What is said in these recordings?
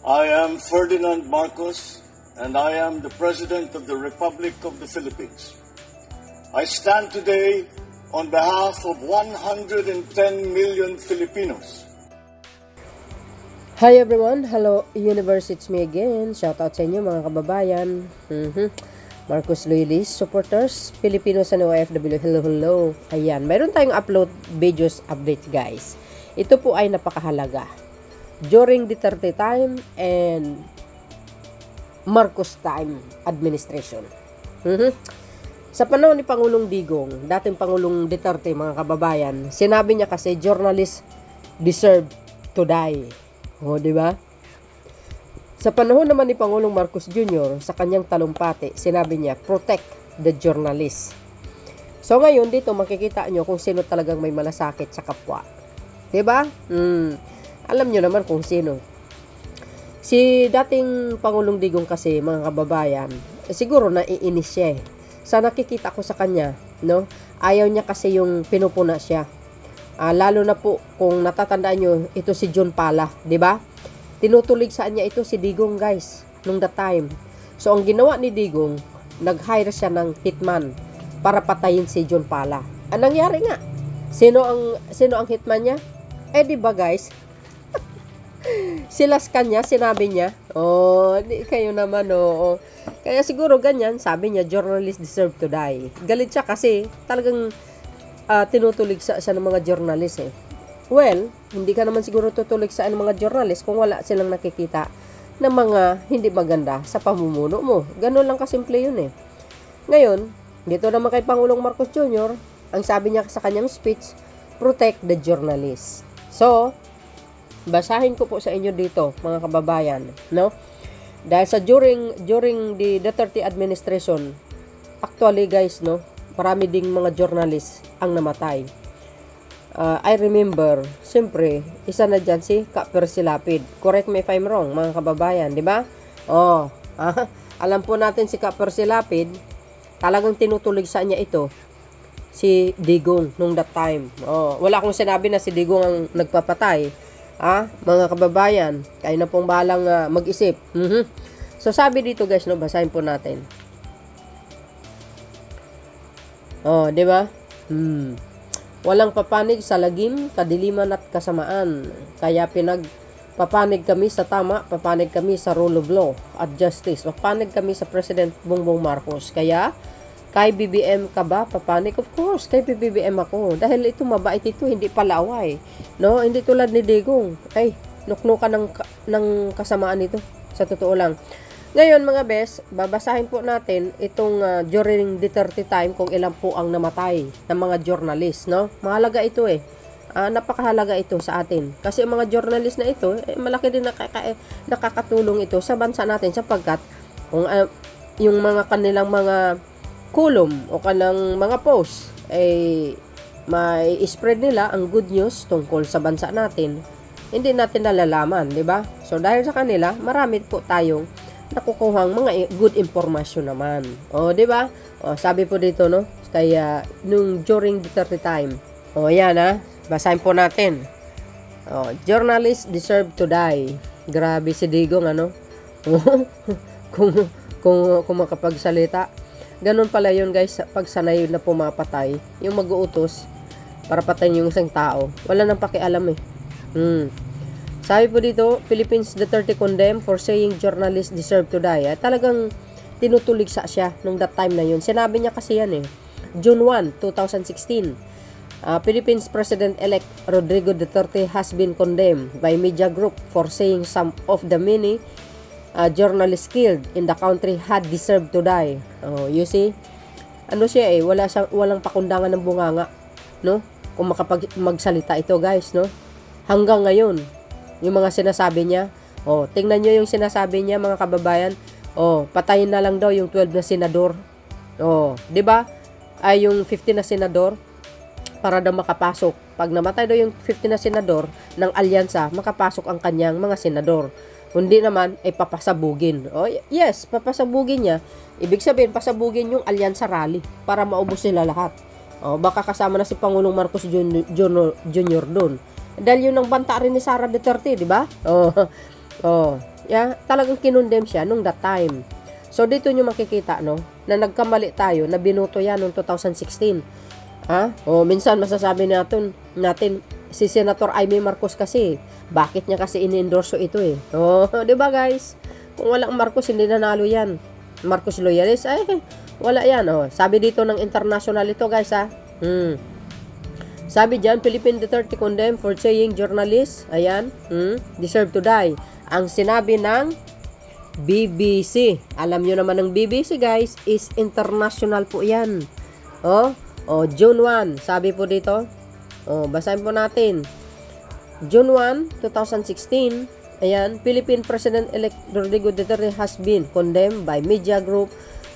I am Ferdinand Marcos, and I am the President of the Republic of the Philippines. I stand today on behalf of 110 million Filipinos. Hi everyone, hello universe, it's me again. Shoutout sa inyo mga kababayan. Marcos Loyalist supporters, Filipinos and OFW, hello. Ayan, mayroon tayong upload videos updates guys. Ito po ay napakahalaga. During Duterte time and Marcos time administration. Sa panahon ni Pangulong Digong, dating Pangulong Duterte mga kababayan, sinabi niya kasi journalists deserve to die. O, di ba? Sa panahon naman ni Pangulong Marcos Jr., sa kanyang talumpati, sinabi niya, protect the journalists. So ngayon dito makikita nyo kung sino talagang may malasakit sa kapwa. Diba? Alam nyo naman kung sino. Si dating Pangulong Digong kasi, mga kababayan, siguro naiinis siya eh. Sa nakikita ko sa kanya, no? Ayaw niya kasi yung pinupuna siya. Lalo na po kung natatandaan nyo, ito si John Pala, di ba? Tinutulig saan niya ito si Digong guys, nung that time. So ang ginawa ni Digong, nag-hire siya ng hitman para patayin si John Pala. Ang nangyari nga, sino ang hitman niya? Eh di ba guys? Silas kanya, sinabi niya. Di kayo naman Kaya siguro ganyan, sabi niya, journalists deserve to die. Galit siya kasi talagang tinutulig siya ng mga journalist eh. Well, hindi ka naman siguro tutulig sa mga journalist kung wala silang nakikita ng mga hindi maganda sa pamumuno mo. Ganun lang kasimple yun eh. Ngayon, dito naman kay Pangulong Marcos Jr., ang sabi niya sa kanyang speech, protect the journalists. So, basahin ko po sa inyo dito, mga kababayan, no? Dahil sa during the Duterte administration, actually guys, no, marami ding mga journalists ang namatay. I remember, siyempre, isa na dyan si Kaper Silapid. Correct me if I'm wrong, mga kababayan, di ba? Alam po natin si Kaper Silapid, talagang tinutulig sa niya ito, si Digong, nung that time. Wala akong sinabi na si Digong ang nagpapatay. Mga kababayan, kayo na pong bahalang mag-isip. So, sabi dito guys, no, basahin po natin. Di ba? Walang papanig sa lagim, kadiliman at kasamaan. Kaya papanig kami sa tama, papanig kami sa rule of law at justice. Papanig kami sa President Bongbong Marcos. Kaya, kay BBM ka ba? Papanig? Of course, kay BBM ako. Dahil ito mabait ito, hindi palaway. No? Hindi tulad ni Digong. Ay, nuknukan ng kasamaan ito. Sa totoo lang. Ngayon mga bes, babasahin po natin itong during Duterte time kung ilan po ang namatay ng mga journalist, no? Mahalaga ito eh. Napakahalaga ito sa atin. Kasi ang mga journalist na ito, malaki din nakakatulong ito sa bansa natin sapagkat kung yung mga kanilang mga column o kanang mga post may spread nila ang good news tungkol sa bansa natin, hindi natin nalalaman, di ba? So dahil sa kanila, marami po tayong nakukuhang mga good information naman. Di ba? Sabi po dito, no? Kaya, nung during Duterte time. Yan basahin po natin. Journalists deserve to die. Grabe si Digong, ano? kung makapagsalita. Ganun pala yun, guys. Pag sanay na pumapatay, yung mag-uutos para patayin yung isang tao, wala nang pakialam eh. Sabi po dito, Philippines Duterte condemned for saying journalists deserve to die. Talagang tinutulig siya nung that time na yun. Sinabi niya kasi yan eh. June 1, 2016. Philippines President-elect Rodrigo Duterte has been condemned by media group for saying some of the many journalists killed in the country had deserved to die. You see? Ano siya eh, walang pakundangan ng bunganga, no? Kung magsalita ito guys, no? Hanggang ngayon, yung mga sinasabi niya, tingnan nyo yung sinasabi niya mga kababayan, patayin na lang daw yung 12 na senador. Di ba? Ay yung 15 na senador para daw makapasok. Pag namatay daw yung 15 na senador ng alyansa, makapasok ang kanyang mga senador. Kundi naman ay papasabugin. Yes, papasabugin niya. Ibig sabihin, pasabugin yung alyansa rally para maubos sila lahat. Baka kasama na si Pangulong Marcos Jr. doon. Dahil yun ang banta rin ni Sara Duterte, di ba? Oh, yeah, talagang kinondem siya nung that time. So, dito nyo makikita, no, na nagkamali tayo, na binuto yan noong 2016. O, minsan masasabi natin, si Senator Amy Marcos kasi, bakit niya kasi ini-endorso ito eh. O, di ba guys? Kung walang Marcos, hindi nanalo yan. Marcos loyalist, ay, wala yan. O, sabi dito ng international ito guys, Sabi dyan, Philippine Duterte condemned for saying journalists, ayan, deserve to die. Ang sinabi ng BBC. Alam nyo naman ng BBC guys, is international po yan. June 1, sabi po dito. Basahin po natin. June 1, 2016, ayan, Philippine President-elect Rodrigo Duterte has been condemned by media group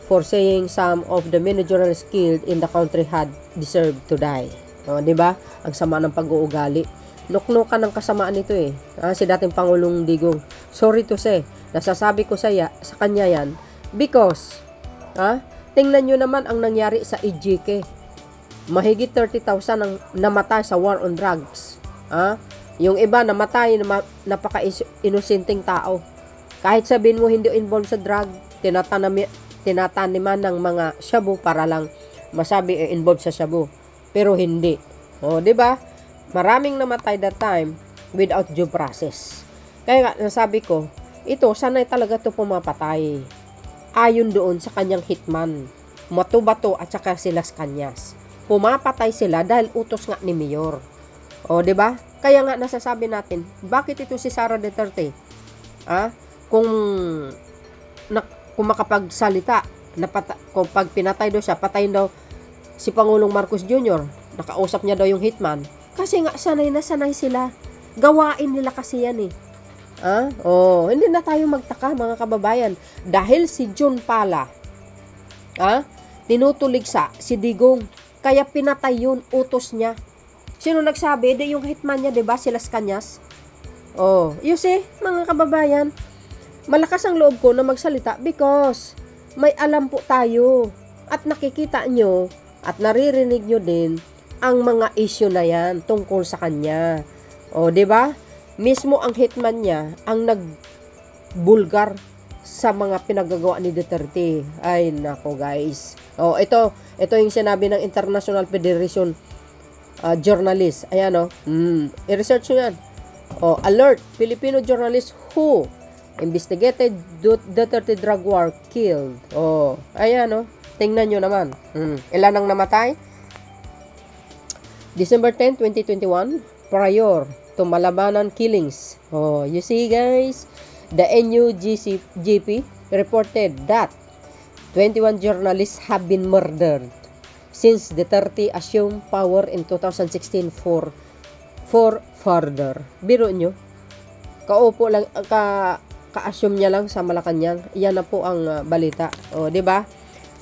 for saying some of the managerial skilled in the country had deserved to die. Diba? Ang sama ng pag-uugali. Nuknukan ng kasamaan nito eh. Si dating Pangulong Digong. Sorry to say, nasasabi ko sa kanya yan because, tingnan nyo naman ang nangyari sa EJK. Mahigit 30,000 ang namatay sa war on drugs. Yung iba namatay, napaka-inosenteng tao. Kahit sabihin mo hindi involved sa drug, tinataniman ng mga shabu para lang masabi involved sa shabu. Pero hindi. Diba? Maraming namatay that time without due process. Kaya nga, nasabi ko, ito, sanay talaga ito pumapatay. Ayon doon sa kanyang hitman, Matubato at saka Silas Cañas. Pumapatay sila dahil utos nga ni Mayor. Diba? Kaya nga, nasasabi natin, bakit ito si Sara Duterte? Kung makapagsalita, kung pag pinatay daw siya, patayin daw si Pangulong Marcos Jr., nakausap niya daw yung hitman. Kasi nga, sanay na sanay sila. Gawain nila kasi yan eh. Hindi na tayo magtaka mga kababayan. Dahil si John pala, tinutuligsa si Digong. Kaya pinatay yun, utos niya. Sino nagsabi? Yung hitman niya, diba? Silas Cañas. You see, mga kababayan, malakas ang loob ko na magsalita because may alam po tayo. At nakikita nyo at naririnig nyo din ang mga issue na yan tungkol sa kanya. Diba? Mismo ang hitman niya ang nagbulgar sa mga pinagagawa ni Duterte. Ay, nako guys. Ito yung sinabi ng International Federation Journalist. Ayan, i-research nyo yan. Alert, Filipino journalist who investigated Duterte drug war killed. Ayan, tingnan nyo naman. Ilan ang namatay? December 10, 2021, prior to Malabanan killings. You see guys, the NUGP reported that 21 journalists have been murdered since Duterte assumed power in 2016 for further. Biro nyo, kaupo lang, ka-assume niya lang sa Malacanang. Yan na po ang balita. Diba?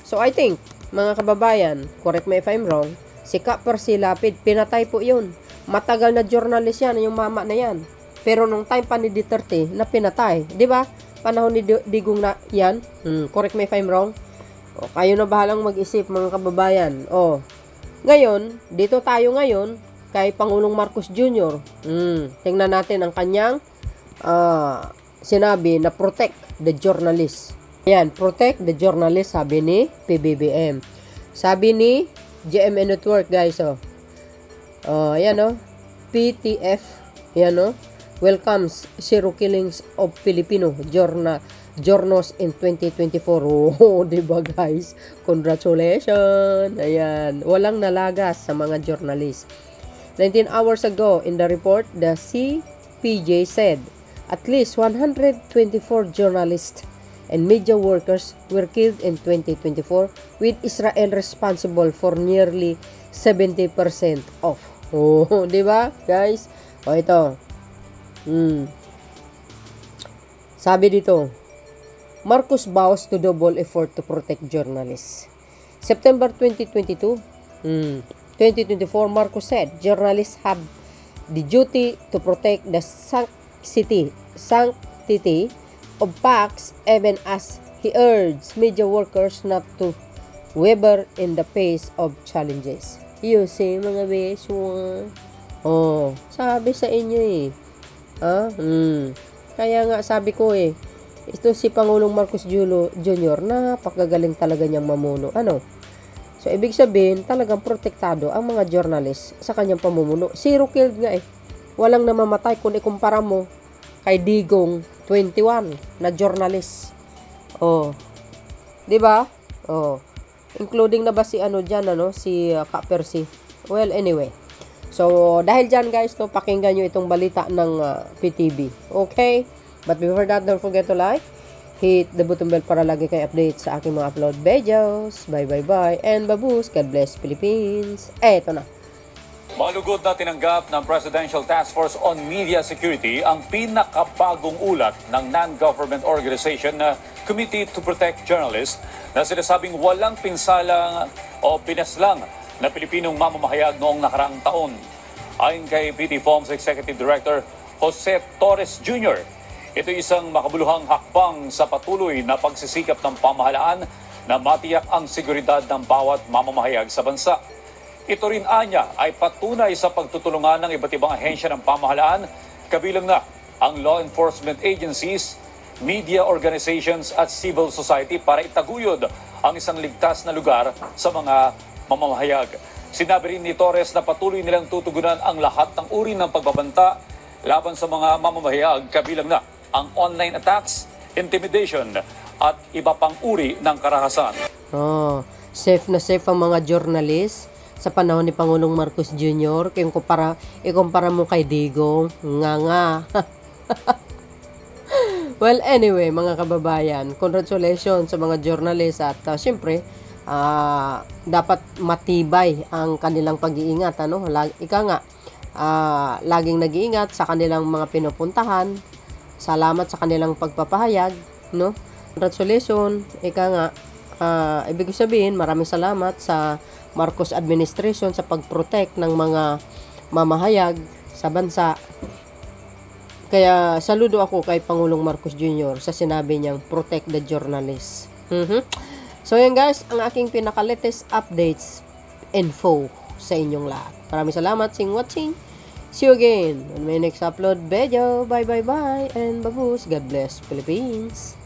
So I think, mga kababayan, correct me if I'm wrong, si Kapper Silapid, pinatay po yun. Matagal na journalist yan, yung mama na yan. Pero nung time pa ni Duterte, na pinatay. Diba? Panahon ni Digong na yan. Correct me if I'm wrong. Kayo na bahalang mag-isip, mga kababayan. Ngayon, dito tayo ngayon, kay Pangulong Marcos Jr. Tingnan natin ang kanyang sinabi na protect the journalist. Ayan, protect the journalist, sabi ni PBBM. Sabi ni GMA Network, guys, ayan, PTF, ayan, welcomes zero killings of Filipino journos in 2024. Diba, guys? Congratulations! Ayan, walang nalagas sa mga journalist. 19 hours ago, in the report, the CPJ said, at least 124 journalists and media workers were killed in 2024, with Israel responsible for nearly 70% of. Di ba, guys? Ito. Sabi dito, Marcos vows to double effort to protect journalists. September 2022, 2024, Marcos said, journalists have the duty to protect the sanctity of facts, even as he urged media workers not to waver in the face of challenges. You see, mga beso. Sabi sa inyo eh. Kaya nga sabi ko ito si Pangulong Marcos Jr. napakagaling talaga niyang mamuno. Ano? So, ibig sabihin, talagang protektado ang mga journalist sa kanyang pamumuno. Zero killed nga Walang namamatay kung ikumpara mo kay Digong 21 na journalist. Oh. 'Di ba? Oh. Including na ba si si Ka Percy. Well, anyway. So, dahil dyan guys, pakinggan nyo itong balita ng PTV. Okay? But before that, don't forget to like, hit the button bell para lagi kayo update sa aking mga upload videos. Bye. And babus, God bless Philippines. Eto na. Malugod na tinanggap ng Presidential Task Force on Media Security ang pinakabagong ulat ng non-government organization na Committee to Protect Journalists na sinasabing walang pinsalang o pinaslang na Pilipinong mamamahayag noong nakaraang taon. Ayon kay PT-FOM's Executive Director Jose Torres Jr., ito isang makabuluhang hakbang sa patuloy na pagsisikap ng pamahalaan na matiyak ang seguridad ng bawat mamamahayag sa bansa. Ito rin anya ay patunay sa pagtutulungan ng iba't ibang ahensya ng pamahalaan, kabilang na ang law enforcement agencies, media organizations at civil society para itaguyod ang isang ligtas na lugar sa mga mamamahayag. Sinabi rin ni Torres na patuloy nilang tutugunan ang lahat ng uri ng pagbabanta laban sa mga mamamahayag, kabilang na ang online attacks, intimidation at iba pang uri ng karahasan. Safe na safe ang mga journalist sa panahon ni Pangulong Marcos Jr. Kung ikumpara mo kay Digong, nga. Well, anyway, mga kababayan, congratulations sa mga journalist at syempre, dapat matibay ang kanilang pag-iingat. Laging nag-iingat sa kanilang mga pinupuntahan. Salamat sa kanilang pagpapahayag. Congratulations. Ibig sabihin, maraming salamat sa Marcos administration sa pag-protect ng mga mamahayag sa bansa. Kaya saludo ako kay Pangulong Marcos Jr. sa sinabi niyang protect the journalists. So yan guys, ang aking pinaka-latest updates info sa inyong lahat. Maraming salamat sa watching. See you again on my next upload video. Bye and babus. God bless Philippines.